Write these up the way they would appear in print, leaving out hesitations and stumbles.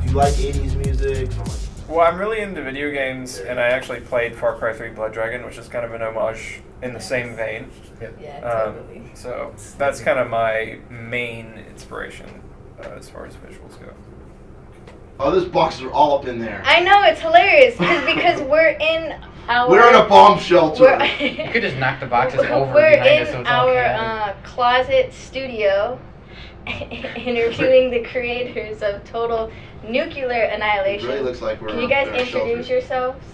you like 80s music? Well, I'm really into video games, and I actually played Far Cry 3 Blood Dragon, which is kind of an homage in the same vein. Yeah, totally. So that's kind of my main inspiration as far as visuals go. Oh, those boxes are all up in there. I know, it's hilarious because we're in a bomb shelter. You could just knock the boxes over We're behind in us so it's all our closet studio interviewing the creators of Total Nuclear Annihilation. It really looks like we're Can you guys in our introduce shelter. yourselves?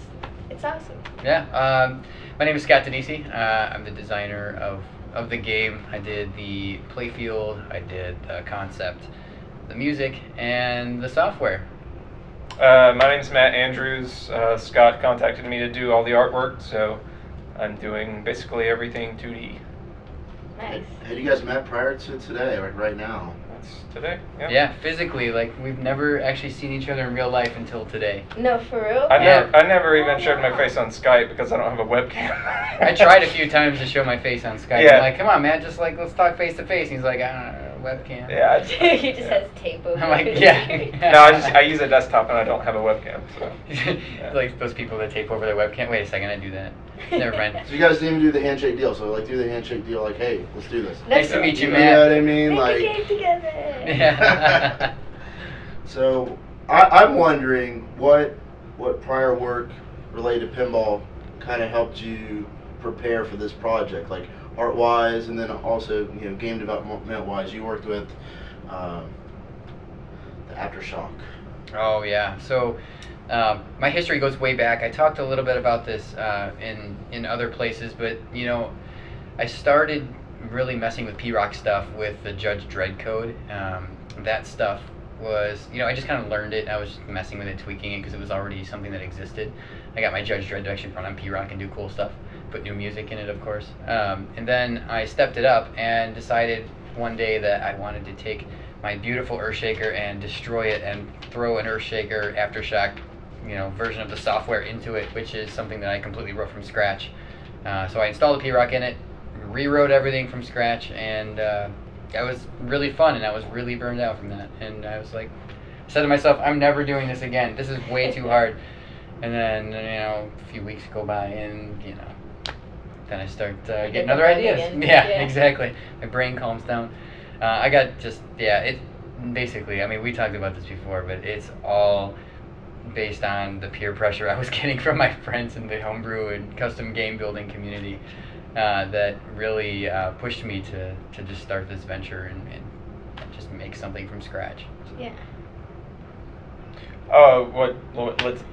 It's awesome. Yeah, my name is Scott DANESI. I'm the designer of the game. I did the playfield, I did the concept, the music, and the software. My name's Matt Andrews. Scott contacted me to do all the artwork, so I'm doing basically everything 2D. Nice. Had you guys met prior to today, like right now? That's today. Yeah. Yeah, physically, like we've never actually seen each other in real life until today. No, for real? I never even showed my face on Skype because I don't have a webcam. I tried a few times to show my face on Skype. Yeah. I'm like, come on, man, just like let's talk face to face. He's like, I don't know, webcam. Yeah. He just has tape over I'm like, his yeah. ears. No, I use a desktop and I don't have a webcam. So. Yeah. Like those people that tape over their webcam. Wait a second, I do that. Never mind. So you guys didn't even do the handshake deal. So like do the handshake deal. Like, hey, let's do this. Nice to meet you, You Matt. know what I mean? Make Like. a game together. Yeah. So I'm wondering what prior work related to pinball kind of helped you prepare for this project, like art wise, and then also game development wise. You worked with the Aftershock. Oh yeah. So my history goes way back. I talked a little bit about this in other places, but I started really messing with P-Rock stuff with the Judge Dredd code. That stuff was, I just kind of learned it. I was just messing with it, tweaking it because it was already something that existed. I got my Judge Dredd to actually run on P-Rock and do cool stuff, put new music in it, of course. And then I stepped it up and decided one day that I wanted to take my beautiful Earthshaker and destroy it and throw an Earthshaker Aftershock, version of the software into it, which is something that I completely wrote from scratch. So I installed a P-Rock in it, rewrote everything from scratch, and that was really fun, and I was really burned out from that. And I was like, said to myself, I'm never doing this again. This is way too hard. And then, a few weeks go by, and, then I start getting other ideas. Yeah, exactly. My brain calms down. I got it basically, we talked about this before, but it's all based on the peer pressure I was getting from my friends in the homebrew and custom game building community that really pushed me to just start this venture and just make something from scratch. Yeah. What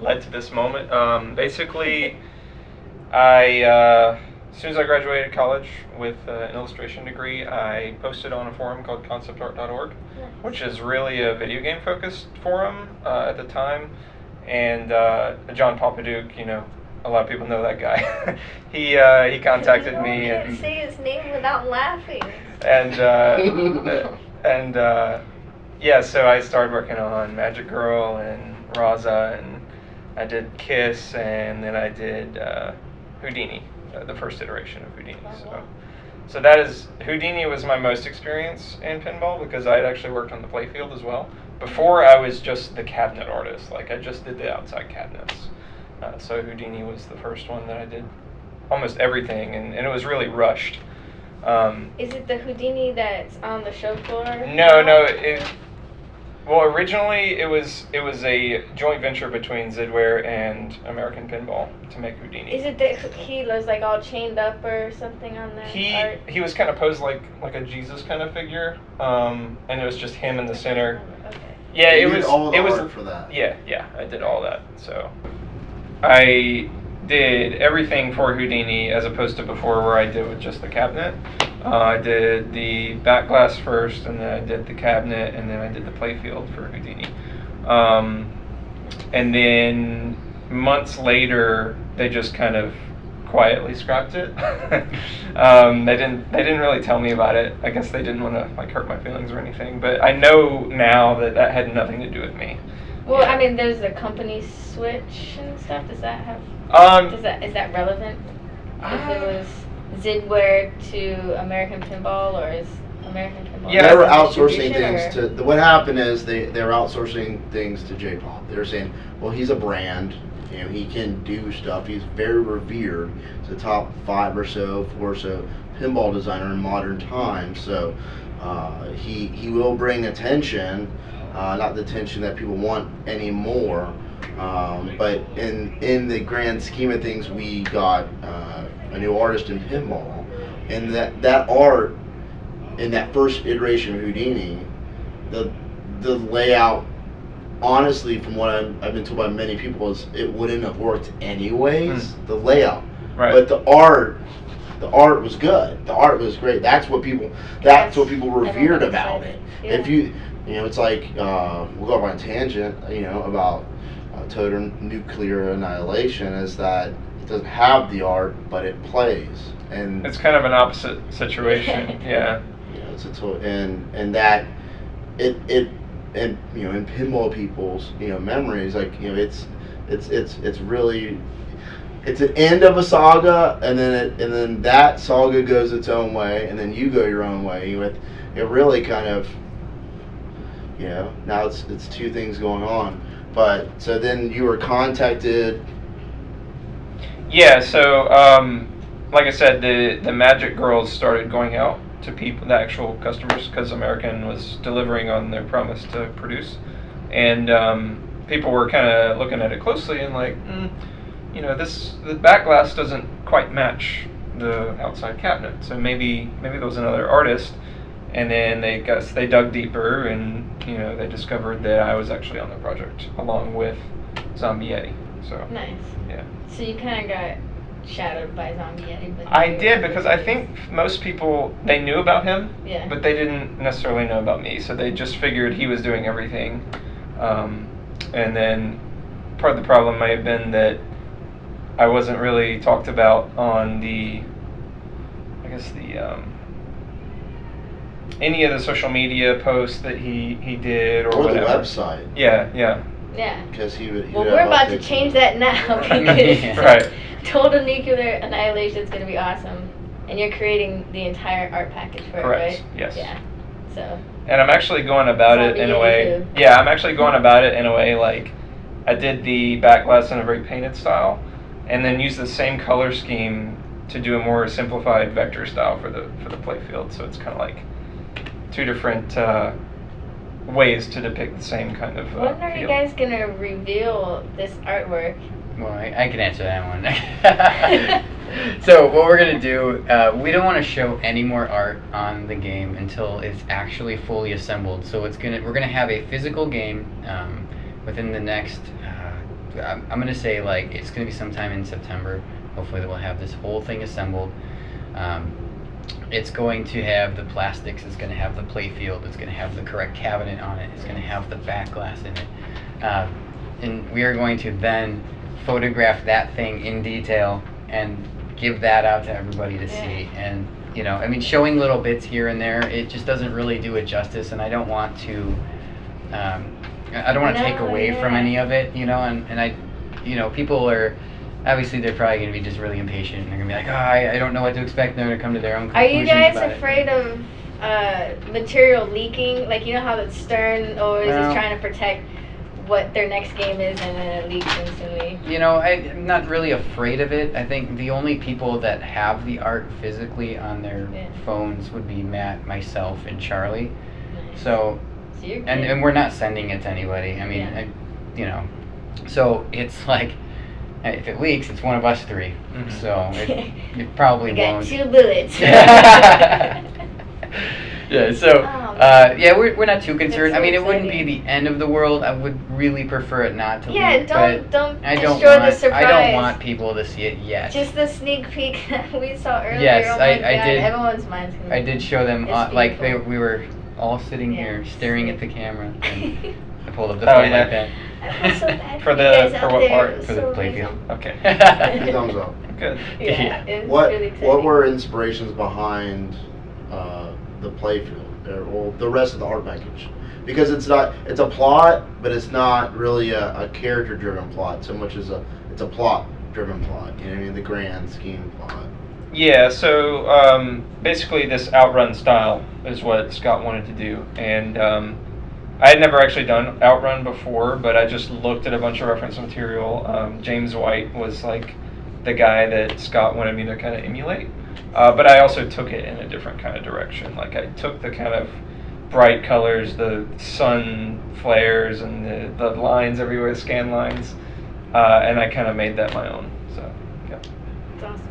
led to this moment? Basically, as soon as I graduated college with an illustration degree, I posted on a forum called conceptart.org, which is really a video game focused forum at the time. And John Pompaduke, a lot of people know that guy. he contacted me. You can't say his name without laughing. And so I started working on Magic Girl and Raza, and I did Kiss, and then I did Houdini, the first iteration of Houdini. So that is, Houdini was my most experience in pinball because I had actually worked on the playfield as well. Before I was just the cabinet artist, like I just did the outside cabinets. So Houdini was the first one that I did almost everything, and it was really rushed. Is it the Houdini that's on the show floor? No. Originally it was a joint venture between Zidware and American Pinball to make Houdini. Is it that he was like all chained up or something on there? He was kind of posed like a Jesus kind of figure, and it was just him in the center. Okay. Yeah, You did all the art for that. Yeah, I did all that. So I did everything for Houdini as opposed to before where I did with just the cabinet. I did the back glass first, and then I did the cabinet, and then I did the playfield for Houdini. And then months later, they just kind of quietly scrapped it. They didn't really tell me about it. I guess they didn't want to hurt my feelings or anything. But I know now that had nothing to do with me. Well, there's a company switch and stuff. Does that have? Is that relevant? If it was Zidware to American Pinball, or is? American Pinball? Yeah. They were As a outsourcing distribution, things or- to. What happened is they were outsourcing things to J-pop. They were saying, well, he's a brand. You know, he can do stuff. He's very revered. He's a top 4 or so pinball designer in modern times. So he will bring attention, not the attention that people want anymore. But in the grand scheme of things, we got a new artist in pinball, and that art in that first iteration of Houdini, the layout, honestly, from what I've been told by many people, is it wouldn't have worked anyways. The layout, Right. but the art was good. The art was great. That's what people revered Everyone about said it. it. If you know, it's like we'll go on a tangent. You know, about total nuclear annihilation, is that it doesn't have the art, but it plays, and It's kind of an opposite situation. Yeah. you know, and that it and you know, in pinball people's, you know, memories, like, you know, it's really, it's an end of a saga, and then that saga goes its own way, and then you go your own way. With it really kind of, you know, now it's two things going on. But so then you were contacted. Yeah, so like I said, the Magic Girls started going out to people, the actual customers, because American was delivering on their promise to produce, and people were kind of looking at it closely and like, you know, the back glass doesn't quite match the outside cabinet, so maybe there was another artist. And then they dug deeper, and you know, they discovered that I was actually on the project along with Zombie Yeti. So Nice. yeah. So you kind of got shadowed by Zombie Yeti, but I did, because I think most people, they knew about him, Yeah. but they didn't necessarily know about me. So they just figured he was doing everything. And then part of the problem may have been that I wasn't really talked about on any of the social media posts that he did, or Or the whatever. website. Yeah. Yeah. Because he would. Well, we're about to change that now because Right. Total Nuclear Annihilation is going to be awesome, and you're creating the entire art package for Correct. it, right? Yes. Yeah. So. And I'm actually going about it Zombie in a Yeti way. too. Yeah, I'm actually going about it in a way like I did the back glass in a very painted style, and then use the same color scheme to do a more simplified vector style for the playfield. So it's kind of like two different ways to depict the same kind of When are you feel. guys going to reveal this artwork? Well, I can answer that one. So what we're gonna do, we don't want to show any more art on the game until it's actually fully assembled. So we're gonna have a physical game within the next. I'm gonna say like it's gonna be sometime in September. Hopefully, that we'll have this whole thing assembled. It's going to have the plastics. It's going to have the playfield. It's going to have the correct cabinet on it. It's going to have the back glass in it. And we are going to then photograph that thing in detail and give that out to everybody to see. And, you know, I mean, showing little bits here and there, it just doesn't really do it justice. And I don't want to, take away from any of it, you know. And I, you know, people are. Obviously, they're probably going to be just really impatient. And they're going to be like, I don't know what to expect. They're going to come to their own Are conclusions you guys about it. afraid of material leaking? Like, you know how the Stern always No. is trying to protect what their next game is, and then it leaks instantly? You know, I'm not really afraid of it. I think the only people that have the art physically on their phones would be Matt, myself, and Charlie. Nice. So you're good. and we're not sending it to anybody. I mean, Yeah. you know, so it's like, if it leaks, it's one of us three. Mhm. So it probably We got won't. 2 bullets. Yeah, so, man. yeah, we're not too concerned. That's I mean, so it wouldn't be exciting. the end of the world. I would really prefer it not to Yeah, leak, don't but I don't destroy want, the surprise. I don't want people to see it yet. Just the sneak peek that we saw earlier. Yes, oh my I God, did- Everyone's mind's gonna I did show them, It's like, beautiful. we were all sitting Yeah. here staring at the camera, and I pulled up the Oh, phone yeah. like that. I feel so bad For you the- guys for out what there. part? It was For the so playfield. amazing. Okay. Two thumbs up. Good. Yeah, it was What really exciting. what were inspirations behind the playfield, or the rest of the art package? Because it's a plot, but it's not really a character driven plot so much as it's a plot driven plot. You know what I mean? The grand scheme plot. Yeah, so basically this outrun style is what Scott wanted to do, and I had never actually done outrun before, but I just looked at a bunch of reference material. James White was like the guy that Scott wanted me to kind of emulate, but I also took it in a different kind of direction. Like I took the kind of bright colors, the sun flares, and the lines everywhere, scan lines, and I kind of made that my own. So yeah. It's awesome.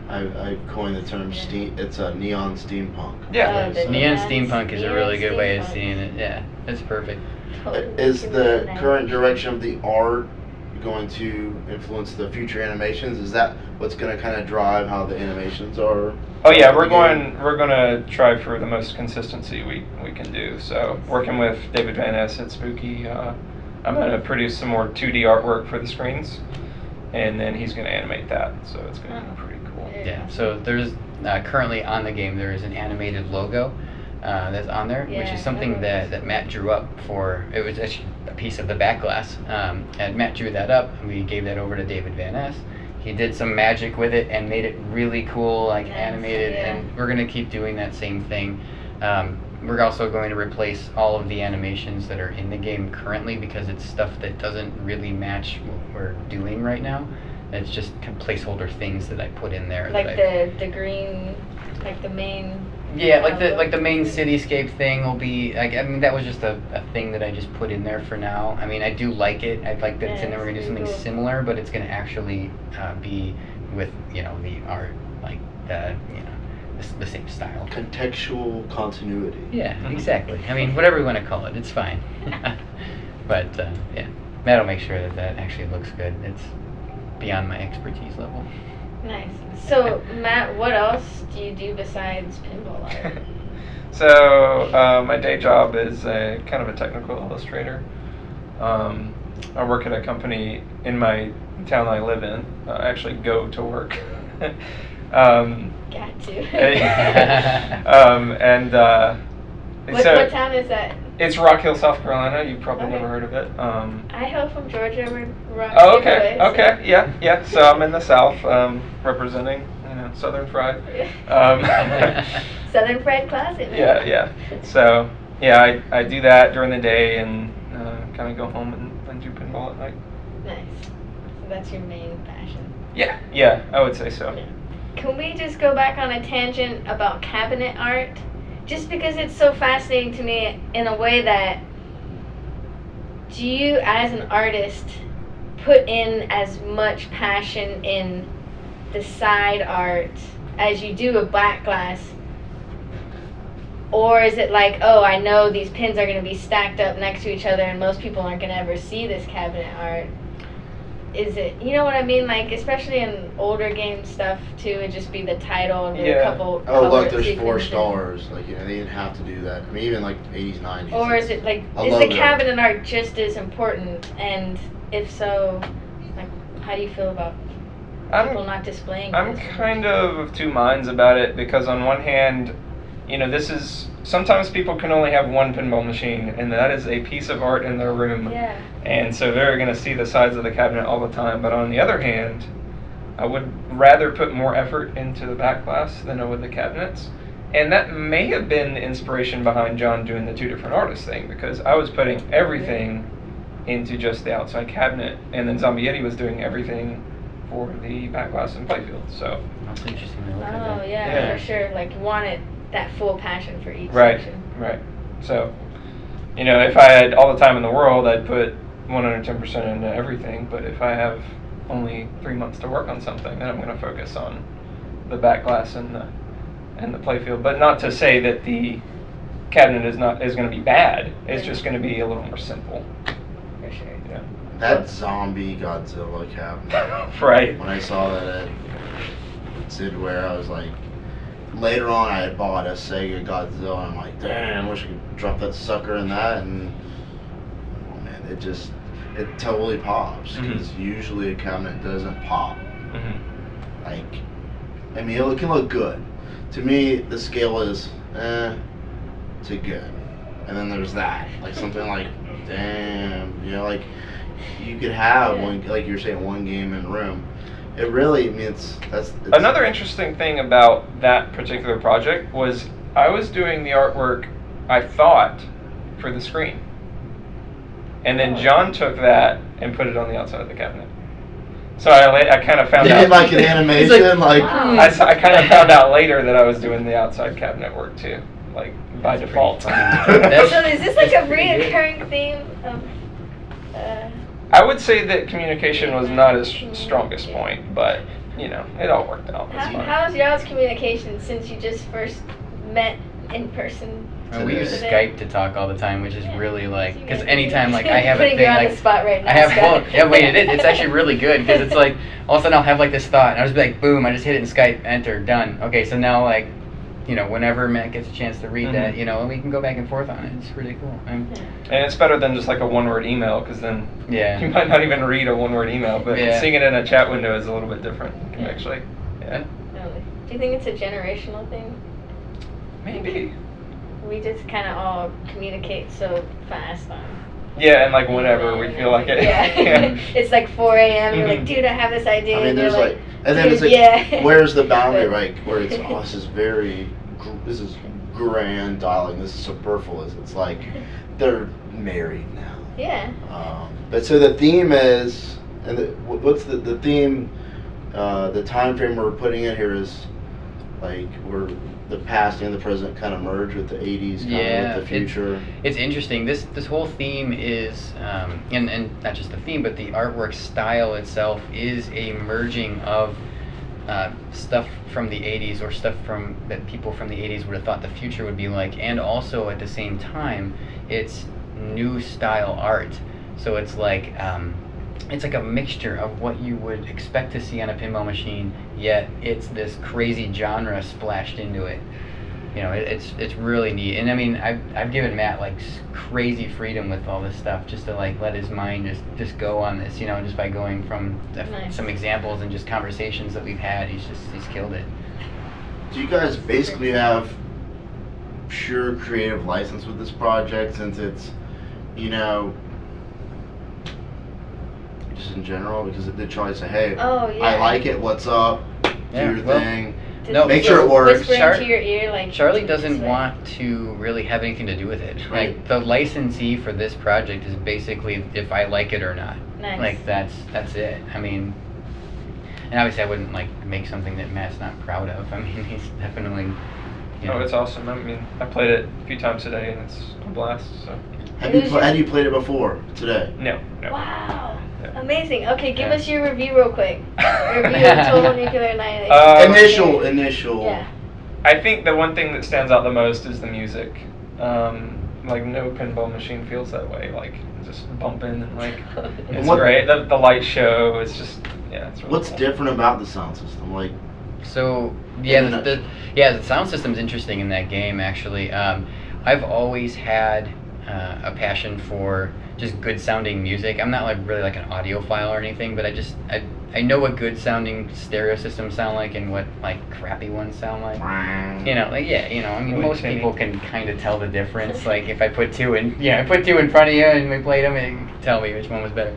I coined the term it's a neon steampunk. Yeah. The Neon neon steampunk is a really good way of steampunk. seeing it. Yeah, that's perfect. Totally Is can the do that. current direction of the art going to influence the future animations? Is that what's going to kind of drive how the animations are? Oh yeah, we're going to try for the most consistency we can do. So working with David Van Ness at Spooky, I'm going to produce some more 2D artwork for the screens, and then he's going to animate that. So it's going to be pretty cool. Yeah. So there's currently on the game there is an animated logo that's on there, which Yeah, is something that Matt drew up for. It was actually a piece of the back glass, and Matt drew that up, and we gave that over to David Van Ness. He did some magic with it and made it really cool, like Nice, animated, yeah. and we're going to keep doing that same thing. We're also going to replace all of the animations that are in the game currently because it's stuff that doesn't really match what we're doing right now. It's just placeholder things that I put in there. Like that the green, like the main. yeah, like the main cityscape thing will be like, I mean, that was just a thing that I just put in there for now. I mean, I do like it. I like that it's in there. We're gonna do something similar, but it's gonna actually be with the art, like the same style. Contextual continuity. Yeah, exactly. I mean, whatever you want to call it, it's fine. But yeah, Matt will make sure that actually looks good. It's beyond my expertise level. Nice. So Matt, what else do you do besides pinball art? So my day job is kind of a technical illustrator. I work at a company in my town I live in. I actually go to work. Got to. What what town is that? It's Rock Hill, South Carolina. You've probably Okay. never heard of it. I hail from Georgia. We're rock. Oh, okay, giveaway, okay, yeah. So I'm in the South, representing, Southern Fried. Southern Fried Classic. man. Yeah. So yeah, I do that during the day and kind of go home and do pinball at night. Nice. So that's your main passion. Yeah, I would say so. Can we just go back on a tangent about cabinet art? Just because it's so fascinating to me in a way that, do you as an artist put in as much passion in the side art as you do a back glass? Or is it like, oh, I know these pins are going to be stacked up next to each other and most people aren't going to ever see this cabinet art? Is it, you know what I mean? Like, especially in older game stuff, too, it'd just be the title and Yeah. a couple Oh, look, colored there's 4 sequences. stars. Like, they didn't have to do that. I mean, even like 80s, 90s. Or is it like, a is the logo. cabinet art just as important? And if so, like, how do you feel about people not displaying I'm this? kind of two minds about it because on one hand, this is, sometimes people can only have one pinball machine and that is a piece of art in their room. Yeah. And so they're going to see the sides of the cabinet all the time. But on the other hand, I would rather put more effort into the back glass than I would the cabinets. And that may have been the inspiration behind John doing the 2 different artists thing, because I was putting everything into just the outside cabinet, and then Zombie Yeti was doing everything for the back glass and playfield. So That's interesting to look at Oh, that. yeah, Yeah. for sure. Like, you wanted that full passion for each right. So, if I had all the time in the world, I'd put 110% into everything. But if I have only 3 months to work on something, then I'm going to focus on the back glass and the playfield. But not to say that the cabinet is going to be bad. It's just going to be a little more simple. For sure. Yeah. That zombie Godzilla cabinet. Right. When I saw that at Sidware, I was like, later on I had bought a Sega Godzilla, and I'm like, damn, I wish I could drop that sucker in that, and oh man, it totally pops, because usually a cabinet doesn't pop. Like, I mean, it can look good. To me, the scale is to good. And then there's that, like something like, damn, like you could have one, like you're saying, one game in a room. it really, I mean, it's Another interesting thing about that particular project was I was doing the artwork, I thought, for the screen. And then John took that and put it on the outside of the cabinet. So I kind of found They out. did like an animation, like. Wow. I kind of found out later that I was doing the outside cabinet work too, like by default. So is this like a reoccurring theme of? I would say that communication was not his strongest point, but you know, it all worked out. It's fine. How's y'all's communication since you just first met in person? We use today? Skype to talk all the time, which is really like, So you because guys anytime do like it. I have a Putting thing you on like the spot right now, I have Scott. well, yeah, wait, it's actually really good because it's like all of a sudden I'll have like this thought and I'll just be like, boom, I just hit it in Skype, enter, done. Okay, so now like, you know, whenever Matt gets a chance to read that, you know, and we can go back and forth on it. It's really cool. And it's better than just like a one-word email, because then Yeah. you might not even read a one-word email, but Yeah. seeing it in a chat window is a little bit different. You can actually, yeah, Really? Do you think it's a generational thing? maybe. We just kind of all communicate so fast on. Yeah, and like whenever we feel like it. Yeah. It's like 4 a.m. You're like, Mhm. dude, I have this idea. I mean, and there's you're like, and then it's dude, like, yeah. where's the boundary, But- like, where it's, oh, this is grand dialing, this is superfluous. It's like, they're married now. Yeah. But so the theme is, and what's the theme, the time frame we're putting in here is, like, we're the past and the present kind of merge with the 80s, kind Yeah, of with the future. It's interesting. This whole theme is, and not just the theme, but the artwork style itself is a merging of stuff from the 80s or stuff from that people from the 80s would have thought the future would be like, and also at the same time, it's new style art. So it's like a mixture of what you would expect to see on a pinball machine, yet it's this crazy genre splashed into it. You know, it's really neat. And I mean, I've given Matt like crazy freedom with all this stuff, just to like let his mind just go on this. You know, just by going from Nice. some examples and just conversations that we've had, he's killed it. Do you guys basically have pure creative license with this project, since it's, you know, just in general, because it did try to say, hey, Oh, yeah. I like it, what's up, do Yeah, your well, thing. Did No, you make sure it just works. Whisper Char- into your ear, like, Charlie this doesn't way? want to really have anything to do with it. Right. Like the licensee for this project is basically if I like it or not. Nice. Like that's it. I mean, and obviously I wouldn't like make something that Matt's not proud of. I mean, he's definitely. You know, Oh, it's awesome. I mean, I played it a few times today, and it's a blast. So Had you played it before today? no. Wow. Yeah. Amazing. Okay, give Yeah. us your review real quick. Review of Total Nuclear Annihilation. Initial. Yeah. I think the one thing that stands out the most is the music. Like no pinball machine feels that way. Like just bumping and like it's What- great. The light show is just it's really What's cool. different about the sound system? Like, So yeah, In a the sound system's interesting in that game actually. I've always had a passion for just good sounding music. I'm not like really like an audiophile or anything, but I know what good sounding stereo systems sound like and what like crappy ones sound like. You know, like I mean, Wood most tinny. people can kind of tell the difference. Like if I put two in front of you and we played them, you can tell me which one was better.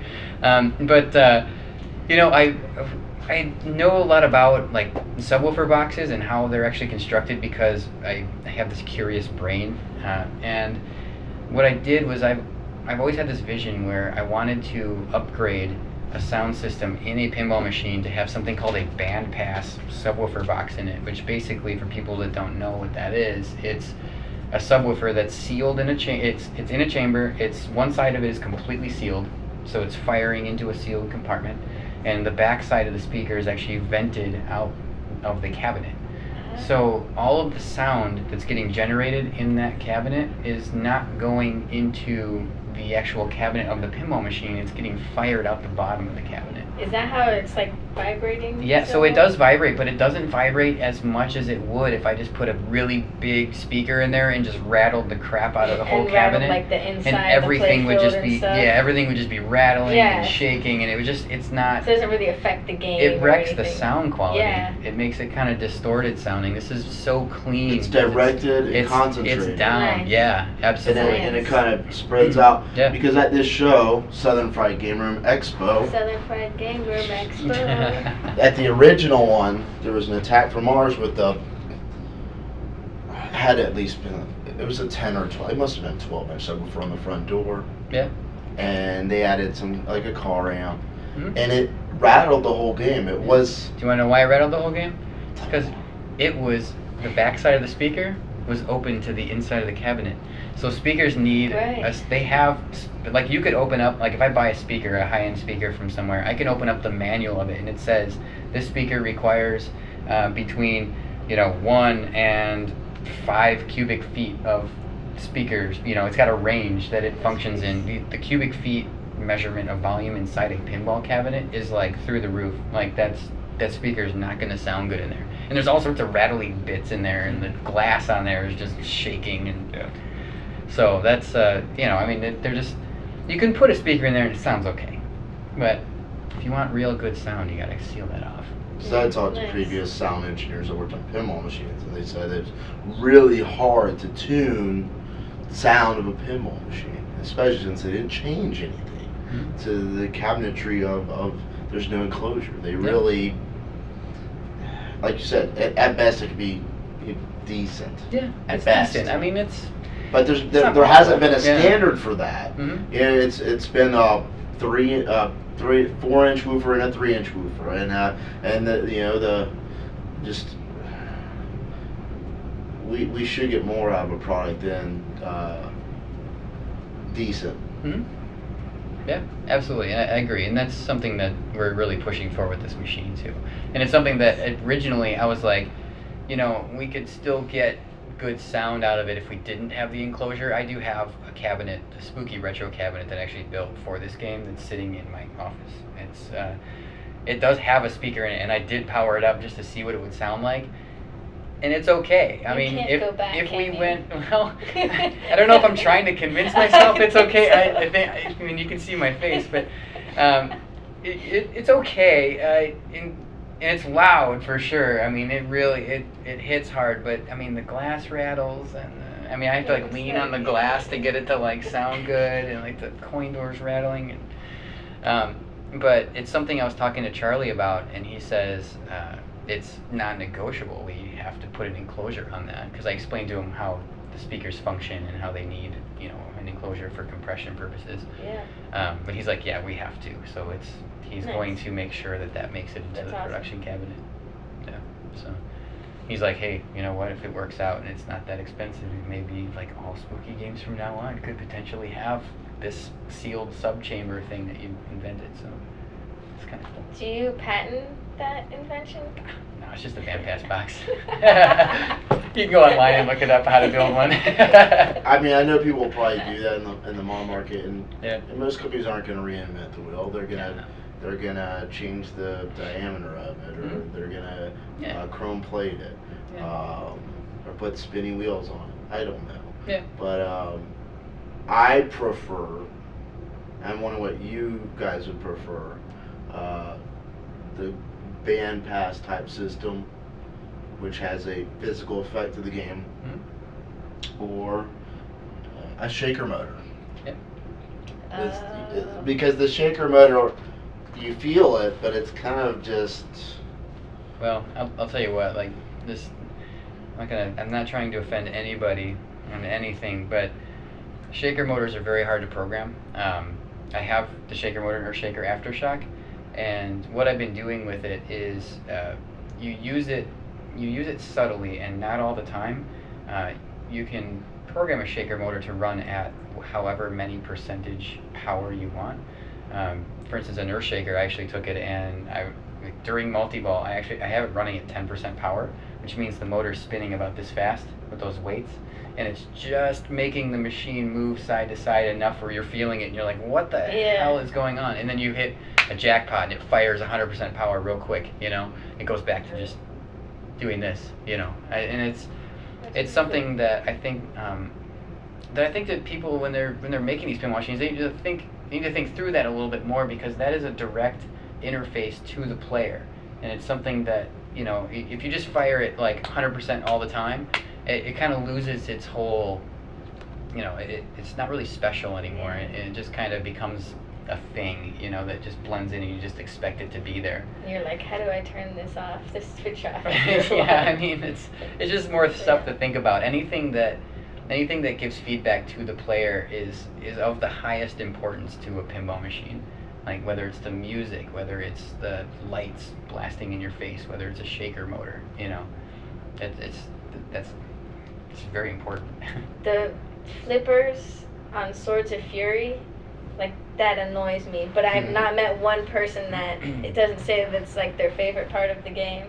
You know, I know a lot about like subwoofer boxes and how they're actually constructed because I have this curious brain. And what I did was I've always had this vision where I wanted to upgrade a sound system in a pinball machine to have something called a band pass subwoofer box in it, which basically, for people that don't know what that is, it's a subwoofer that's sealed in a it's in a chamber. It's one side of it is completely sealed, so it's firing into a sealed compartment, and the back side of the speaker is actually vented out of the cabinet. So all of the sound that's getting generated in that cabinet is not going into the actual cabinet of the pinball machine. It's getting fired out the bottom of the cabinet. Is that how it's like vibrating? Yeah, so it does vibrate, but it doesn't vibrate as much as it would if I just put a really big speaker in there and just rattled the crap out of the whole And rattled, cabinet. like the inside, And everything the would just playfield be and stuff? everything would just be rattling Yeah. and shaking, and it would just it's not. So it doesn't really affect the game. It or wrecks the anything. sound quality. Yeah. It makes it kind of distorted sounding. This is so clean. it's directed and It's concentrated. down. Nice. Yeah, And absolutely. then it kind of spreads out. Yeah. Because at this show, Southern Fried Game Room Expo, Southern Fried Game Room Expo. at the original one, there was an attack from Mars with the had at least been it was a 10 or 12. It must have been 12-inch subwoofer on the front door. Yeah. And they added some like a car amp, Mhm. and it rattled the whole game. It was. Do you want to know why I rattled the whole game? It's because it was the backside of the speaker was open to the inside of the cabinet. So speakers need they have like you could open up like if I buy a speaker, a high-end speaker from somewhere, I can open up the manual of it and it says this speaker requires between 1 and 5 cubic feet of speakers. It's got a range that it functions in. The cubic feet measurement of volume inside a pinball cabinet is like through the roof. Like that speaker is not going to sound good in there. And there's all sorts of rattling bits in there, and the glass on there is just shaking. And so that's they're just you can put a speaker in there and it sounds okay, but if you want real good sound, you got to seal that off. So I talked to previous sound engineers that worked on pinball machines, and they said it's really hard to tune the sound of a pinball machine, especially since they didn't change anything to the cabinetry of there's no enclosure. They really, like you said, at best it could be decent. Yeah, at best. Decent. I mean, it's. But there hasn't been a standard for that. Mm-hmm. It's been a 4-inch woofer and a 3-inch woofer, and we should get more out of a product than decent. Mm-hmm. Yeah, absolutely. I agree, and that's something that we're really pushing for with this machine too. And it's something that originally I was like, we could still get good sound out of it if we didn't have the enclosure. I do have a cabinet, a spooky retro cabinet that I actually built for this game that's sitting in my office. It does have a speaker in it, and I did power it up just to see what it would sound like. And it's okay. I mean, if we went, well, I don't know if I'm trying to convince myself it's okay. I mean, you can see my face, but it's okay. And it's loud for sure. I mean, it hits hard, but I mean the glass rattles, and I mean I have to like lean on the glass to get it to like sound good, and like the coin doors rattling, and but it's something I was talking to Charlie about, and he says it's non-negotiable. We have to put an enclosure on that because I explained to him how the speakers function and how they need an enclosure for compression purposes. Yeah. But he's like, yeah, we have to. So he's going to make sure that makes it into the production cabinet. Yeah. So he's like, hey, you know what? If it works out and it's not that expensive, maybe like all spooky games from now on could potentially have this sealed sub-chamber thing that you invented. So it's kind of cool. Do you patent that invention? No, it's just a Van box. You can go online and look it up how to build one. I mean, I know people will probably do that in the mall market, and most companies aren't going to reinvent the wheel. They're gonna change the diameter of it, or they're gonna chrome plate it, or put spinning wheels on it. I don't know. Yeah. But I prefer, I'm wondering what you guys would prefer, the band pass type system, which has a physical effect to the game, or a shaker motor. Yeah. Because the shaker motor, you feel it, but it's kind of just. Well, I'll tell you what. Like this, I'm not trying to offend anybody on anything, but shaker motors are very hard to program. I have the shaker motor or shaker aftershock, and what I've been doing with it is you use it subtly and not all the time. You can program a shaker motor to run at however many percentage power you want. For instance, an earth shaker, I actually took it and during multi-ball, I have it running at 10% power, which means the motor's spinning about this fast with those weights, and it's just making the machine move side to side enough where you're feeling it and you're like, what the hell is going on? And then you hit a jackpot and it fires 100% power real quick, it goes back to just doing this, and it's something that I think that people when they're making these pinball machines, they need to think through that a little bit more, because that is a direct interface to the player, and it's something that if you just fire it like 100% all the time, it kind of loses its whole, it's not really special anymore, and it just kind of becomes a thing, you know, that just blends in and you just expect it to be there. You're like, how do I turn this off? This switch off. Yeah, I mean, it's just more stuff to think about. Anything that gives feedback to the player is of the highest importance to a pinball machine. Like whether it's the music, whether it's the lights blasting in your face, whether it's a shaker motor, you know, it's very important. The flippers on Swords of Fury, like that annoys me. But I've not met one person that it doesn't say that's like their favorite part of the game.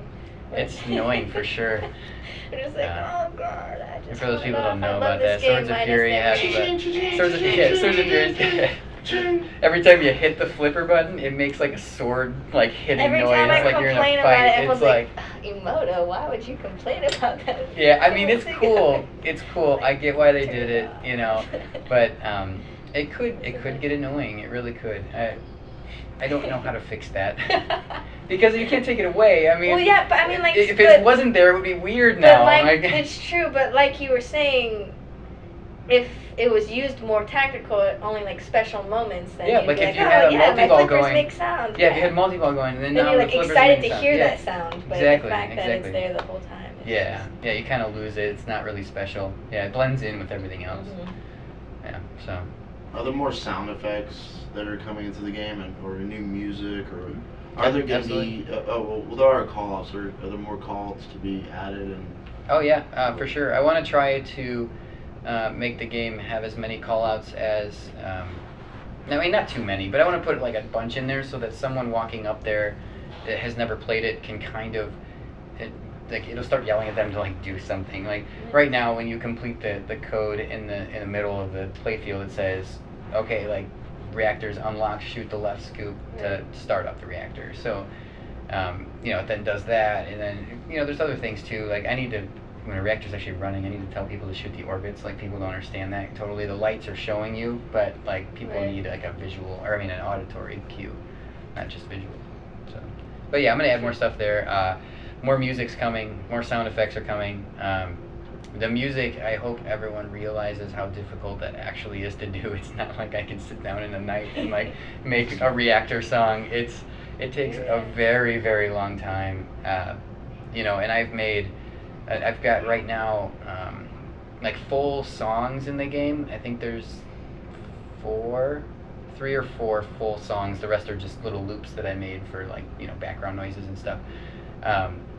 It's annoying for sure. I'm just like, oh god, I just. And for those people who don't I know love about that, this game Swords of minus Fury the- has Swords of Fury. Every time you hit the flipper button, it makes like a sword like hitting Every noise, time I like you're in a complain fight. about it, It's everyone's like, Emoto, why would you complain about that? yeah, I mean it's Like, cool. It's cool. I get why they turn did it it, off. you know, but it could get annoying. It really could. I don't know how to fix that because you can't take it away. I mean, Well, yeah, but I mean, like, if but- it wasn't there, it would be weird But now. like, it's true, but like you were saying, if it was used more tactical at only like special moments, then Yeah, you'd like be if like, you oh had a yeah, my multi-ball flippers going. make sound. Yeah, if you had multi-ball going, and then Then now you're the like flippers excited make to sound. hear Yeah. that sound, but Exactly, the fact that exactly. it's there the whole time. Is Yeah, just- yeah, you kind of lose it. It's not really special. Yeah, it blends in with everything else. Mhm. Yeah, so. Are there more sound effects that are coming into the game, or new music, or are there going to be? Well, there are call-outs. Are there more calls to be added? And Oh yeah, for sure. I want to try to make the game have as many callouts as. I mean, not too many, but I want to put like a bunch in there so that someone walking up there that has never played it can kind of. Like it'll start yelling at them to like do something. Like right now, when you complete the code in the middle of the playfield, it says, okay, like reactors unlocked, shoot the left scoop to start up the reactor. So, you know, it then does that, and then you know, there's other things too. Like I need to, when a reactor's actually running, I need to tell people to shoot the orbits. Like people don't understand that totally. The lights are showing you, but like people need like a visual, or I mean an auditory cue, not just visual. So, but yeah, I'm gonna add more stuff there. More music's coming, more sound effects are coming. The music, I hope everyone realizes how difficult that actually is to do. It's not like I can sit down in a night and like make a reactor song. It takes a very, very long time. You know, and I've got right now like full songs in the game. I think there's 3 or 4 full songs. The rest are just little loops that I made for like, you know, background noises and stuff.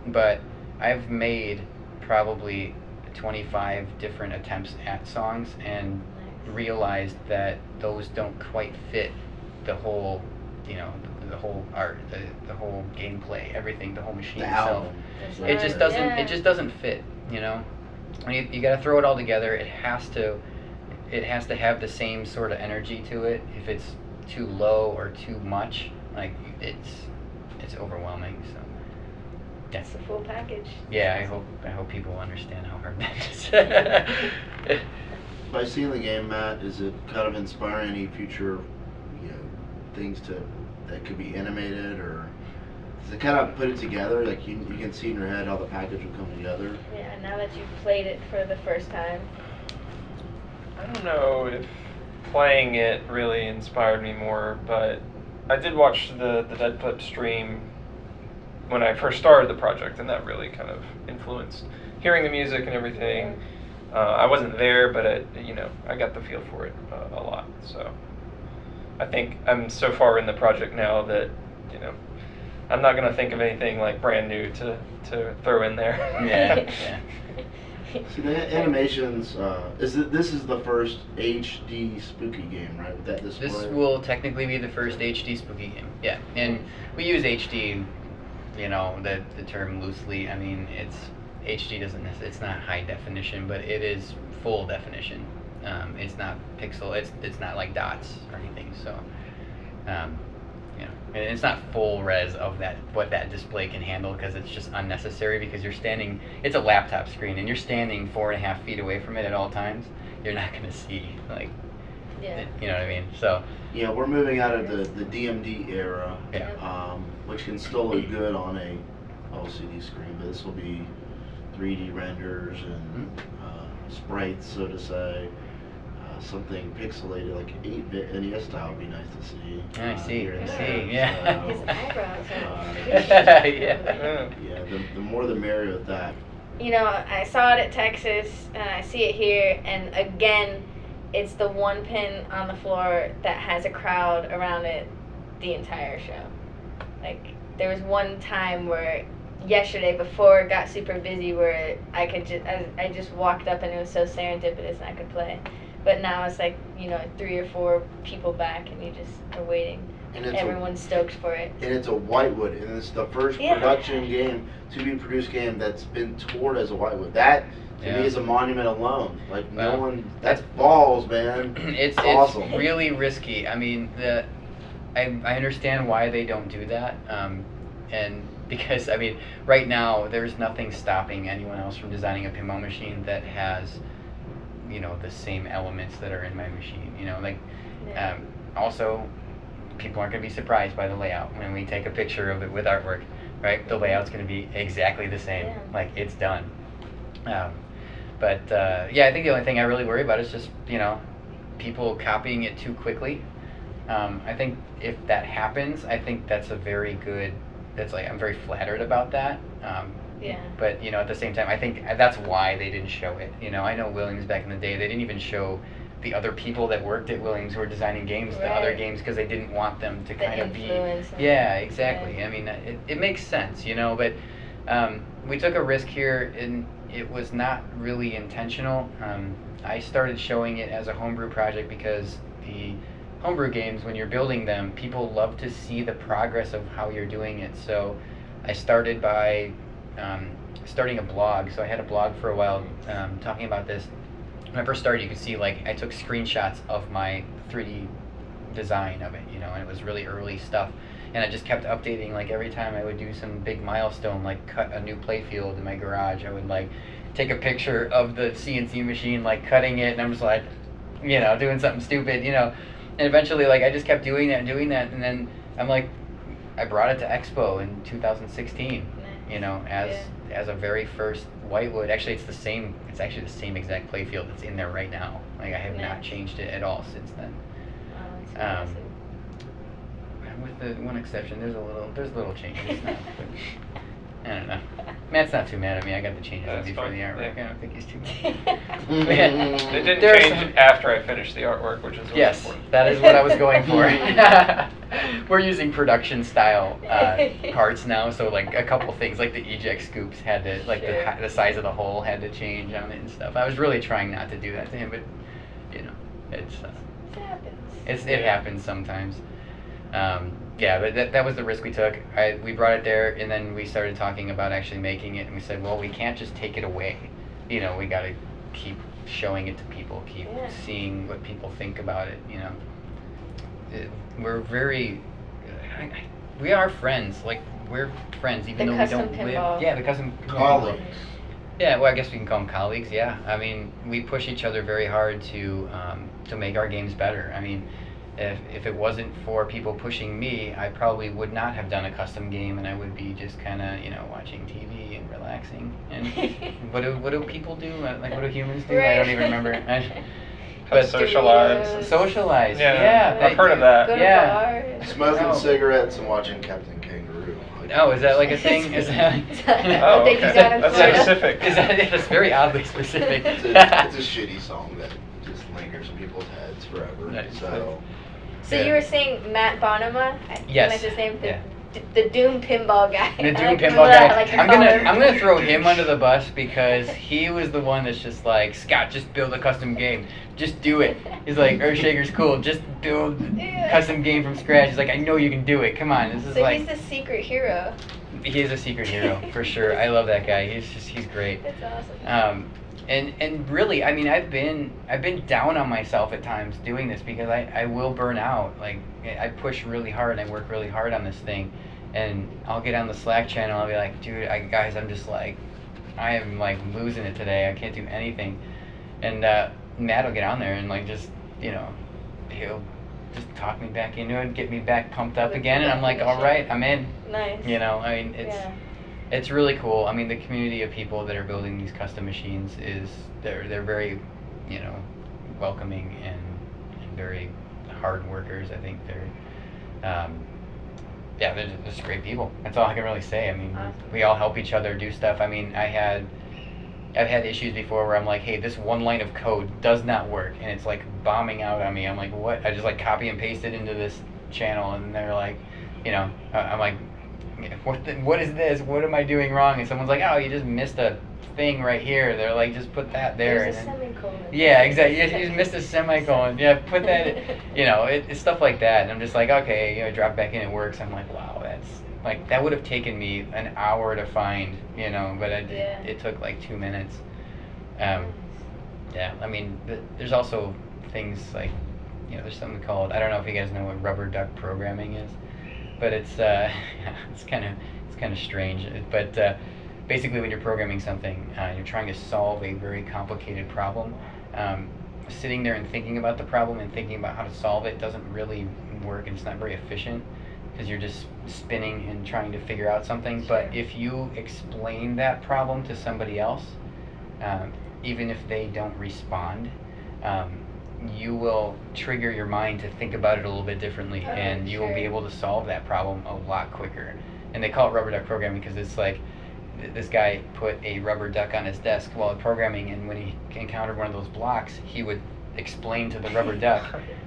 But I've made probably 25 different attempts at songs and realized that those don't quite fit the whole, you know, the whole art, the whole gameplay, everything, the whole machine the itself. album. It just doesn't. It just doesn't fit. You know, you got to throw it all together. It has to have the same sort of energy to it. If it's too low or too much, like it's overwhelming. So. It's the full package. Yeah, I hope people understand how hard that is. By seeing the game, Matt, is it kind of inspiring any future, you know, things that could be animated, or does it kind of put it together? Like you can see in your head how the package will come together. Yeah, now that you've played it for the first time. I don't know if playing it really inspired me more, but I did watch the Dead Flip stream when I first started the project, and that really kind of influenced hearing the music and everything. I wasn't there, but I got the feel for it a lot. So I think I'm so far in the project now that I'm not gonna think of anything like brand new to throw in there. Yeah. See, the animations. This is the first HD spooky game, right? With that display. This will technically be the first HD spooky game. Yeah, and we use HD. You know, the term loosely. I mean, HD it's not high definition, but it is full definition. It's not pixel. It's not like dots or anything. So, and it's not full res of what that display can handle, because it's just unnecessary, because you're standing. It's a laptop screen, and you're standing 4.5 feet away from it at all times. You're not going to see you know what I mean. So. Yeah, we're moving out of the DMD era, Yeah. Which can still look good on a LCD screen, but this will be 3D renders and sprites, so to say. something pixelated like 8-bit NES style would be nice to see. I see, here and I there. see, yeah. His eyebrows Yeah. are Yeah, the more the merrier with that. You know, I saw it at Texas, and I see it here, and again, it's the one pin on the floor that has a crowd around it the entire show. Like, there was one time where yesterday, before it got super busy, where I just walked up and it was so serendipitous and I could play. But now it's like, 3 or 4 people back and you just are waiting. And it's Everyone's stoked for it. And it's a whitewood, and it's the first production game, to be produced game that's been toured as a whitewood. That to me is a monument alone. Like no one, that's balls, man. It's awesome. It's really risky. I mean, I understand why they don't do that, and because I mean, right now there's nothing stopping anyone else from designing a pinball machine that has, the same elements that are in my machine. Also, people aren't going to be surprised by the layout when we take a picture of it with artwork, right? The layout's going to be exactly the same. Yeah. Like, it's done. But I think the only thing I really worry about is just, people copying it too quickly. I think if that happens, I think that's a very good, I'm very flattered about that. But, at the same time, I think that's why they didn't show it. I know Williams back in the day, they didn't even show the other people that worked at Williams who were designing games, the other games, because they didn't want them to kind of be. Yeah, exactly. Yeah. I mean, it makes sense, but we took a risk here, and it was not really intentional. I started showing it as a homebrew project because the homebrew games, when you're building them, people love to see the progress of how you're doing it. So I started by starting a blog. So I had a blog for a while talking about this. When I first started, you could see, like, I took screenshots of my 3D design of it, and it was really early stuff. And I just kept updating, like, every time I would do some big milestone, like cut a new playfield in my garage, I would, like, take a picture of the CNC machine, like, cutting it, and I'm just like, doing something stupid, And eventually, like, I just kept doing that, and then I'm like, I brought it to Expo in 2016, as a very first whitewood. Actually, it's actually the same exact playfield that's in there right now. Like, I have not changed it at all since then. With the one exception, there's little changes now. But I don't know. Matt's not too mad at me. I got the changes in before the artwork. I don't think he's too mad. It didn't change after I finished the artwork, which is what's important. That is what I was going for. We're using production style parts now, so like a couple things, like the eject scoops had to, like the size of the hole had to change on it and stuff. I was really trying not to do that to him, but it happens sometimes. But that was the risk we took. We brought it there, and then we started talking about actually making it, and we said, well, we can't just take it away. We got to keep showing it to people, keep seeing what people think about it. We are friends. Like, we're friends, even though we don't live. Yeah, the custom colleagues. Yeah, well, I guess we can call them colleagues. Yeah, I mean, we push each other very hard to make our games better. I mean, if it wasn't for people pushing me, I probably would not have done a custom game, and I would be just kind of, watching TV and relaxing. And what do people do? Like, what do humans do? I don't even remember. But socialize. Socialize. Yeah, I've heard of that. Go to bars. Smoking cigarettes and watching Captain Kangaroo. Oh, is that like a thing? Is that? Oh, okay. That's specific. That's very oddly specific. It's a shitty song that just lingers in people's heads forever. Nice. So you were saying Matt Bonema? Yes. His name? The Doom Pinball guy. The Doom Pinball guy. I'm gonna throw him under the bus because he was the one that's just like, Scott, just build a custom game. Just do it. He's like, Earthshaker's cool. Just build a custom game from scratch. He's like, I know you can do it. Come on. This is he's the secret hero. He is a secret hero for sure. I love that guy. He's great. That's awesome. And really, I mean, I've been down on myself at times doing this because I will burn out. Like, I push really hard and I work really hard on this thing, and I'll get on the Slack channel and I'll be like, dude, guys, I'm just like, I am like losing it today. I can't do anything. And Matt will get on there and like just, he'll just talk me back into it, get me back pumped up again, and I'm like, all right, I'm in. Nice. I mean, it's really cool. I mean, the community of people that are building these custom machines they're very, welcoming, and very hard workers. I think yeah, they're just great people. That's all I can really say. I mean, we all help each other do stuff. I mean, I've had issues before where I'm like, hey, this one line of code does not work, and it's like bombing out on me. I'm like, what? I just like copy and paste it into this channel, and they're like, you know, I'm like, what is this? What am I doing wrong? And someone's like, oh, you just missed a thing right here. They're like, just put that there. There's a and then, semicolon. yeah, exactly. You just missed a semicolon. Yeah, put that in. You know, it's stuff like that. And I'm just like, okay, you know, drop back in, it works. I'm like, wow, that's like, that would have taken me an hour to find, you know, but it took like 2 minutes. Yeah, I mean, there's also things like, you know, there's something called, I don't know if you guys know what rubber duck programming is, but it's kind of strange. But basically, when you're programming something, you're trying to solve a very complicated problem. Sitting there and thinking about the problem and thinking about how to solve it doesn't really work, and it's not very efficient because you're just spinning and trying to figure out something. Sure. But if you explain that problem to somebody else, even if they don't respond, you will trigger your mind to think about it a little bit differently, and you will be able to solve that problem a lot quicker. And they call it rubber duck programming because it's like, this guy put a rubber duck on his desk while programming, and when he encountered one of those blocks, he would explain to the rubber duck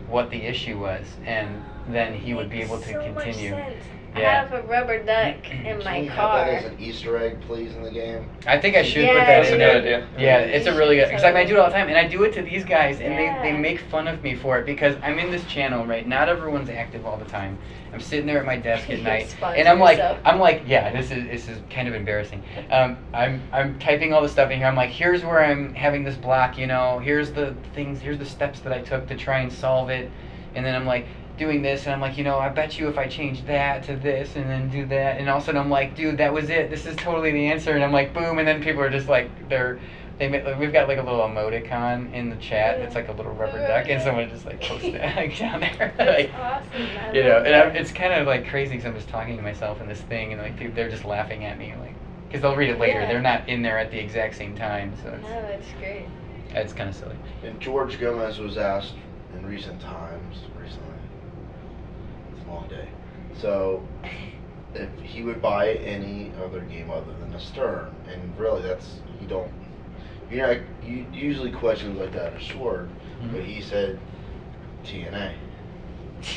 what the issue was, and then he would be able to continue. Much sense. I Yeah. have a rubber duck in my Can you have car. that as an Easter egg, please, in the game? I think I should Yeah, put that That's in a there. good idea. Yeah, it's a really good, because I mean, I do it all the time, and I do it to these guys, and Yeah. they make fun of me for it, because I'm in this channel, right? Not everyone's active all the time. I'm sitting there at my desk at You night, sponsor and I'm like, yourself. yeah, this is kind of embarrassing. I'm typing all the stuff in here. I'm like, here's where I'm having this block, you know. Here's the things. Here's the steps that I took to try and solve it, and then I'm like doing this, and I'm like, you know, I bet you if I change that to this and then do that, and all of a sudden I'm like, dude, that was it. This is totally the answer, and I'm like, boom, and then people are just like, we've got like a little emoticon in the chat that's like a little rubber duck, and someone just like posted it like down there. Like, That's awesome. I you know, love and that. it's kind of like crazy because I'm just talking to myself in this thing, and like they're just laughing at me, like, because they'll read it later. Yeah. They're not in there at the exact same time, so No, that's great. it's kind of silly. And George Gomez was asked in recently, it's a long day, so if he would buy any other game other than a Stern, and really usually questions like that are short, but he said TNA.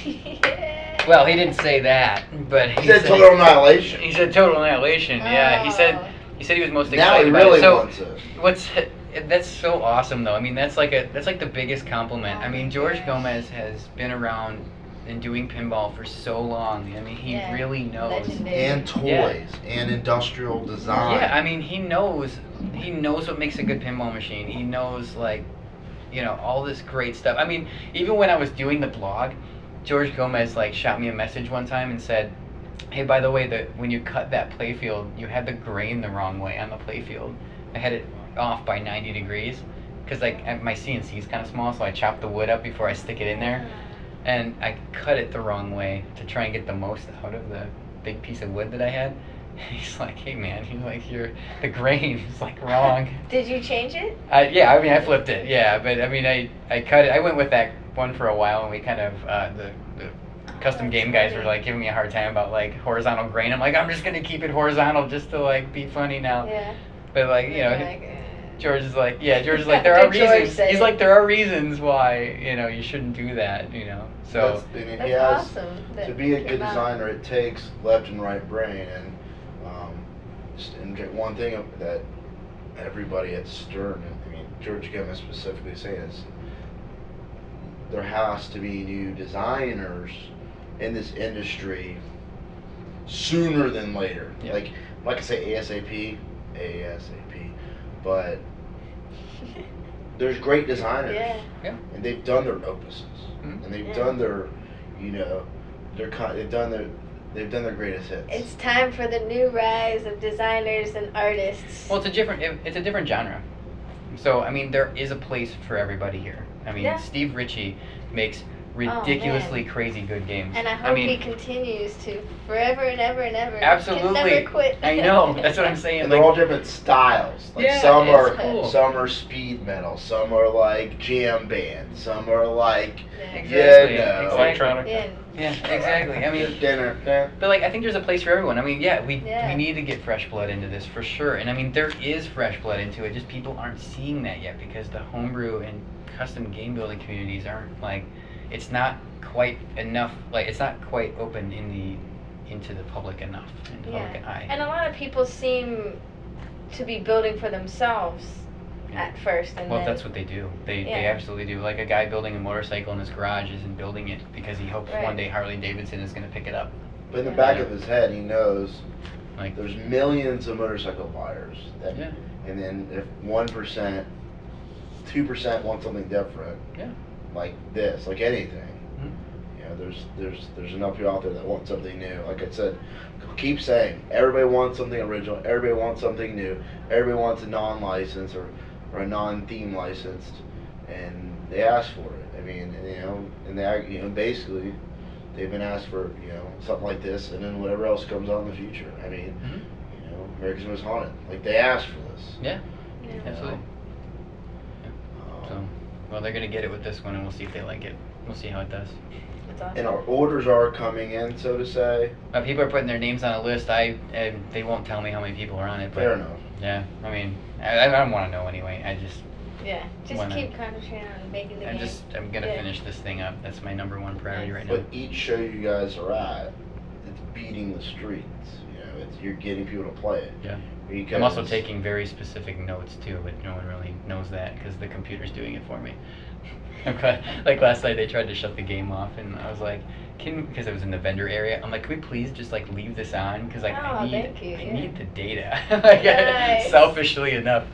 Yeah. Well, he didn't say that, but He said Total Annihilation. He said Total Annihilation. Yeah, he said he was most Now he excited really about it. wants it. That's so awesome though. I mean, that's like the biggest compliment. Oh I mean, my George gosh. Gomez has been around and doing pinball for so long. I mean, he Yeah, really knows. legendary. And toys Yeah. and industrial design. Yeah, I mean, he knows what makes a good pinball machine. He knows, like, you know, all this great stuff. I mean, even when I was doing the blog, George Gomez like shot me a message one time and said, hey, by the way, when you cut that playfield, you had the grain the wrong way on the playfield. I had it off by 90 degrees because like my CNC is kind of small, so I chop the wood up before I stick it in there, and I cut it the wrong way to try and get the most out of the big piece of wood that I had. He's like, hey man, he's like, the grain is like wrong. Did you change it? Yeah, I mean, I flipped it, yeah, but I mean, I cut it. I went with that one for a while, and we kind of, the custom game guys were like giving me a hard time about like horizontal grain. I'm like, I'm just gonna keep it horizontal just to like be funny now. Yeah. But like, you know, Like, George is like, there are After George reasons. said He's it. like, there are reasons why, you know, you shouldn't do that, you know. So And That's he has, awesome. to be a good designer, it takes left and right brain. And one thing that everybody at Stern, I mean, George Gomez specifically saying is, there has to be new designers in this industry sooner than later. Yeah. Like I say, ASAP, but there's great designers, Yeah. yeah, and they've done their opuses, Mhm. and they've Yeah. done their, you know, they've done their greatest hits. It's time for the new rise of designers and artists. well, it's a different genre. So I mean, there is a place for everybody here. I mean, Yeah. Steve Ritchie makes ridiculously crazy good games. And I hope mean, he continues to forever and ever and ever. Absolutely. Can never quit. I know. That's what I'm saying. And they're all different styles. Like Yeah, some it's are cool. some are speed metal, some are like jam band, some are like Exactly. yeah, no. Electronic. Yeah. Yeah, exactly. I mean, dinner. but like I think there's a place for everyone. I mean, yeah, we Yeah. need to get fresh blood into this for sure. And I mean, there is fresh blood into it. Just people aren't seeing that yet because the homebrew and custom game building communities aren't like, it's not quite enough. Like it's not quite open into the public enough, in the public eye. And a lot of people seem to be building for themselves at first, and Well, then that's what they do. They absolutely do. Like a guy building a motorcycle in his garage isn't building it because he hopes one day Harley Davidson is going to pick it up. But in the back of his head, he knows Like there's millions of motorcycle buyers. That, Yeah. And then if 1%, 2% want something different, Yeah. like this, like anything, Mhm. you know, there's enough people out there that want something new. Like I said, keep saying, everybody wants something original, everybody wants something new, everybody wants a non-licensed or a non-theme licensed, and they ask for it. I mean, and they, basically, they've been asked for, something like this, and then whatever else comes out in the future. I mean, America's Most Haunted, like they asked for this. Yeah. Yeah. Absolutely. So, Um, well, they're gonna get it with this one, and we'll see if they like it. We'll see how it does. That's awesome. and our orders are coming in, so to say. People are putting their names on a list. They won't tell me how many people are on it. But Fair enough. Yeah, I mean, I don't want to know anyway. Just Wanna- keep concentrating on making the game. I'm gonna Yeah. finish this thing up. That's my number one priority right now. But each show you guys are at, it's beating the streets. You're getting people to play it. Yeah. Because I'm also taking very specific notes too, but no one really knows that because the computer's doing it for me. Like last night, they tried to shut the game off, and I was like, because it was in the vendor area. I'm like, can we please just like leave this on? Because like I need the data. Like Nice. selfishly enough,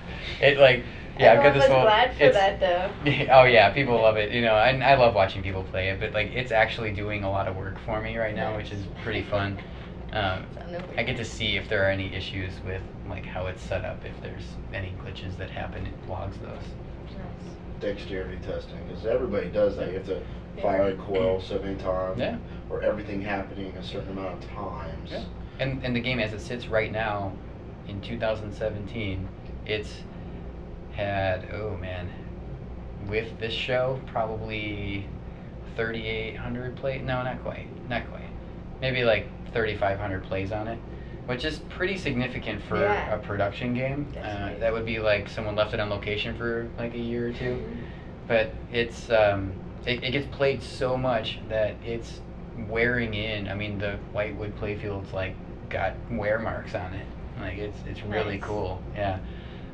it like yeah, I've got this Everyone whole. was glad for that though. Oh yeah, people love it. And I love watching people play it, but like it's actually doing a lot of work for me right now, which is pretty fun. I get to see if there are any issues with like how it's set up, if there's any glitches that happen, it logs those. dexterity testing, because everybody does that. You have to fire a coil so many times, Yeah. or everything happening a certain amount of times. Yeah. And the game as it sits right now, in 2017, it's had, oh man, with this show, probably 3,800 plays. No, not quite. Maybe like 3,500 plays on it, which is pretty significant for a production game. That would be like someone left it on location for like a year or two. But it's it gets played so much that it's wearing in. I mean, the Whitewood playfield's like got wear marks on it. Like it's really cool. Yeah.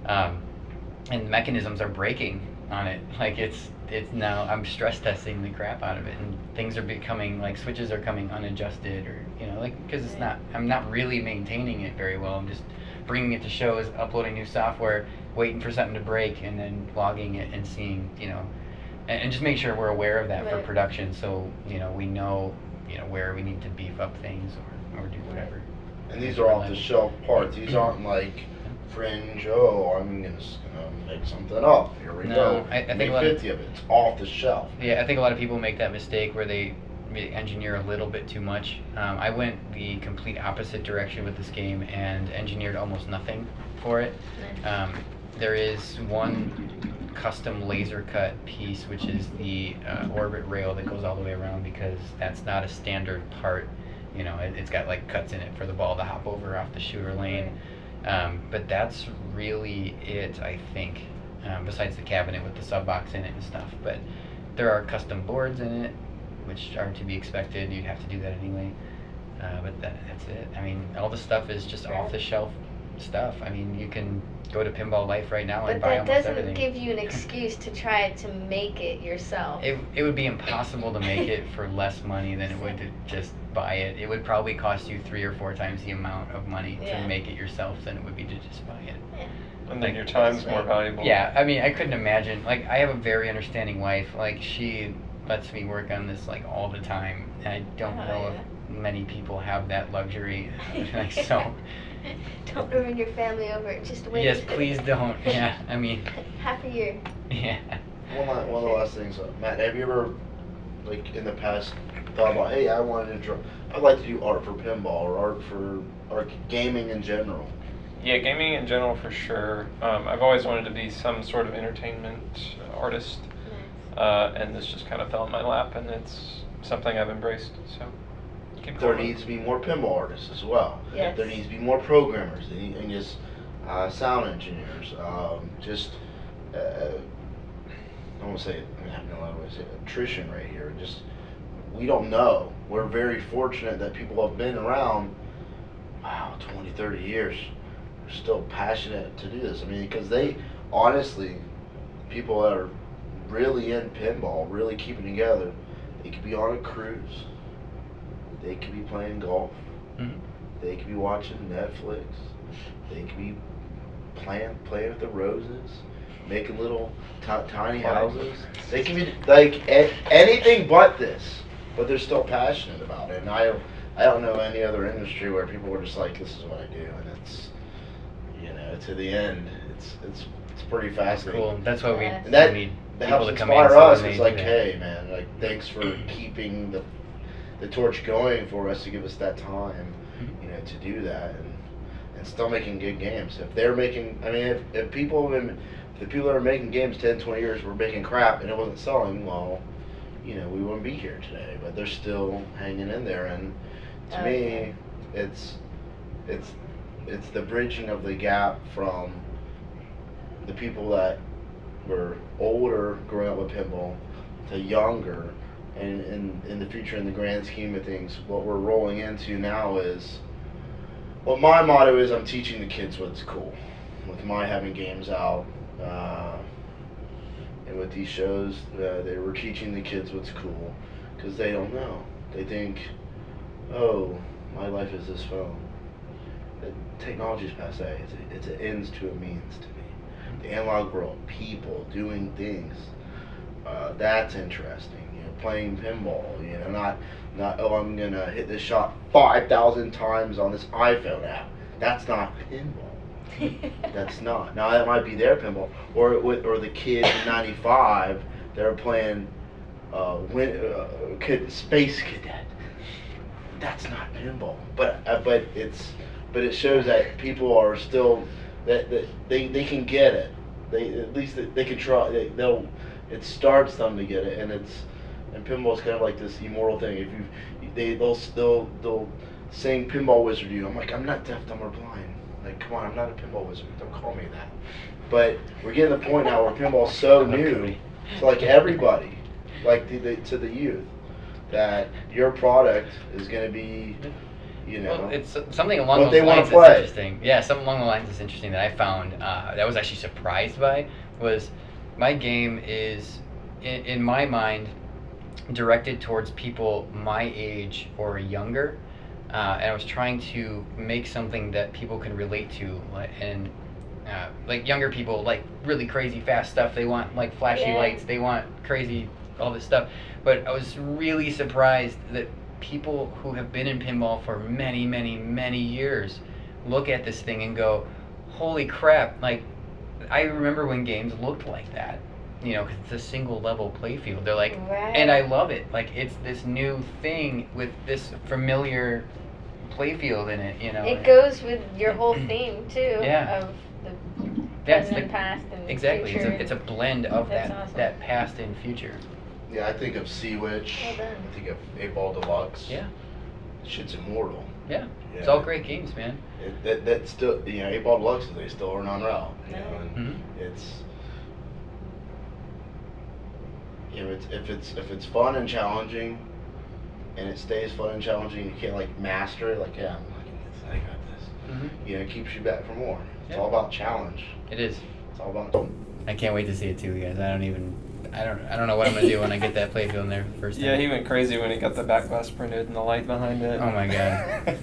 And the mechanisms are breaking on it. Like it's now I'm stress testing the crap out of it, and things are becoming like switches are coming unadjusted, or like because it's not, I'm not really maintaining it very well. I'm just bringing it to shows, uploading new software, waiting for something to break, and then logging it and seeing and just make sure we're aware of that for production, so we know where we need to beef up things or do whatever. And these are off the shelf parts. These aren't like fringe. Oh, I'm gonna make something up. Here we go. I think make a lot of- 50 of it. It's off the shelf. Yeah, I think a lot of people make that mistake where they engineer a little bit too much. I went the complete opposite direction with this game and engineered almost nothing for it. There is one custom laser cut piece, which is the orbit rail that goes all the way around, because that's not a standard part. It's got like cuts in it for the ball to hop over off the shooter lane. But that's really it, I think, besides the cabinet with the sub box in it and stuff. But there are custom boards in it, which are to be expected. You'd have to do that anyway. But that's it. I mean, all the stuff is just off the shelf stuff. I mean, you can go to Pinball Life right now and But buy that almost doesn't everything. give you an excuse to try to make it yourself. It would be impossible to make it for less money than it would to just buy it. It would probably cost you 3 or 4 times the amount of money to make it yourself than it would be to just buy it. And then your time's more valuable. Yeah, I mean, I couldn't imagine. Like, I have a very understanding wife. Like, she lets me work on this like all the time. And I don't know if many people have that luxury. Like, so. Don't ruin your family over it. Just wait. Yes, please don't. Yeah, I mean. Half a year. Yeah. One of the last things, Matt, have you ever like in the past thought about, hey, I'd like to do art for pinball or art for gaming in general? Yeah, gaming in general for sure. I've always wanted to be some sort of entertainment artist, and this just kind of fell in my lap, and it's something I've embraced. So keep There going. needs to be more pinball artists as well. Yes. There needs to be more programmers and just sound engineers. I won't say, I have no idea what to say, attrition right here. Just, we don't know. We're very fortunate that people have been around, 20, 30 years. They're still passionate to do this. I mean, because they, honestly, people that are really in pinball, really keeping together, they could be on a cruise. They could be playing golf. Mm-hmm. They could be watching Netflix. They could be playing with the roses, making little tiny houses. They can be like anything but this, but they're still passionate about it. And I don't know any other industry where people are just like, this is what I do, and it's, to the end, it's pretty fascinating. Cool. That's why we And that need that people helps to come inspire in. So us. when It's they like, do that. hey, man, like thanks for keeping the torch going for us to give us that time, to do that and still making good games. If they're making, I mean, if people have been, if the people that are making games 10, 20 years were making crap and it wasn't selling, well, we wouldn't be here today. But they're still hanging in there, and to me, it's the bridging of the gap from the people that were older growing up with pinball to younger, and in the future, in the grand scheme of things, what we're rolling into now is, well, my motto is I'm teaching the kids what's cool. With my having games out, and with these shows, they were teaching the kids what's cool, because they don't know. They think, oh, my life is this phone. Technology's passe. It's an ends to a means to me. The analog world, people doing things, that's interesting. Playing pinball. Not oh, I'm gonna hit this shot 5,000 times on this iPhone app. That's not pinball. That's not. Now that might be their pinball, or the kids in '95 they're playing Space Cadet. That's not pinball. But it shows that people are still that they can get it. At least they can try. It starts them to get it, and pinball's kind of like this immortal thing. They'll sing Pinball Wizard to you. I'm like, I'm not deaf, dumb, or blind. Like, come on, I'm not a pinball wizard. Don't call me that. But we're getting to the point now where pinball's so new to like everybody, like to the youth, that your product is going to be, Well, it's something along what those they wanna lines play. that's interesting. Yeah, something along the lines that's interesting that I found that I was actually surprised by was my game is, in my mind, directed towards people my age or younger, and I was trying to make something that people can relate to, like younger people like really crazy fast stuff. They want like flashy lights. They want crazy all this stuff. But I was really surprised that people who have been in pinball for many, many, many years look at this thing and go, holy crap, like I remember when games looked like that, 'cause it's a single level playfield. They're like, Right. and I love it. Like it's this new thing with this familiar playfield in it, It goes with your whole theme too. Yeah. Of the Yeah, it's present, like- past, and Exactly. future. It's a blend of That's that awesome. that past and future. Yeah, I think of Sea Witch. Well done. I think of 8-Ball Deluxe. Yeah. Shit's immortal. Yeah. It's Yeah. all great games, man. That's still, 8-Ball Deluxes, they still are non-route. And Mhm. it's, if it's fun and challenging, and it stays fun and challenging, you can't like master it. Like, yeah, I got this. Mhm. It keeps you back for more. It's Yeah. all about challenge. It is. It's all about. I can't wait to see it too, guys. I don't know what I'm gonna do when I get that playfield in there for the first time. Yeah, he went crazy when he got the back glass printed and the light behind it. Oh my god.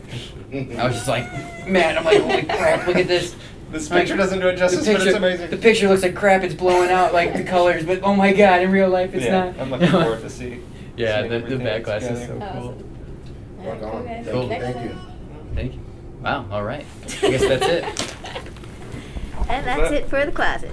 I was just like, man, I'm like, holy crap, look at this. This picture doesn't do it justice, but it's amazing. The picture looks like crap, it's blowing out like the colors, but oh my god, in real life it's yeah, not. I'm looking forward to see. Yeah, seeing the everything back glass is together. so cool. Awesome. Rock on. Cool, guys. Thank Cool. you. Thank you. Thank you. Wow, alright. I guess that's it. And that's it for the closet.